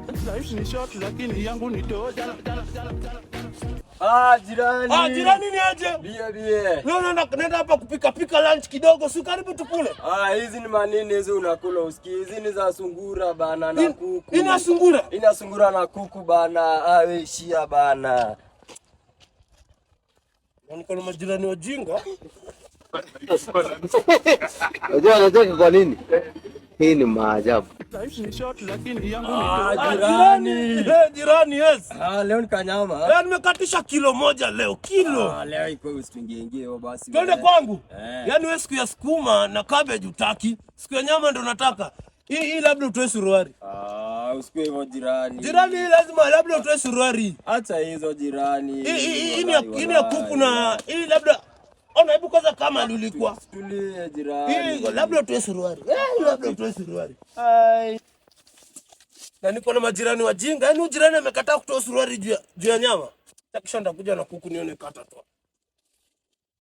Life ni short lakini yangu ni do. Jirani. Jirani ni aje? Bie. Leo nenda hapa kupika lunch kidogo, si karibu tukule. Hizi ni manini hizo unakula usikii? Hizi ni za sungura bana na kuku. Ina sungura? Ina sungura na kuku bana. Wewe shia bana. Niko na majirani wajinga. Unajua anacheka kwa nini? Hii ni maajabu. Life ni short lakini yangu ni do. Jirani. Jirani, yes. Leo ni kanyama. Leo nimekatisha kilo moja leo. Kilo. Leo iko usituingie basi. Twende kwangu. Yaani wewe siku ya sukuma na cabbage utaki. Siku ya nyama ndo nataka. Hii labda utoe suruari. Usikue hivyo jirani. Jirani lazima labda utoe suruari. Acha hizo jirani. Hii ni ya kuku na hii labda ona, hebu kwanza kama ulikuwa. Tulie jirani. Hii labda utoe suruari. Labda utoe suruari. Na niko na majirani wajinga. Yaani jirani amekataa kutoa suruari juu ya nyama. Kisha ndakuja na kuku nione kata tu.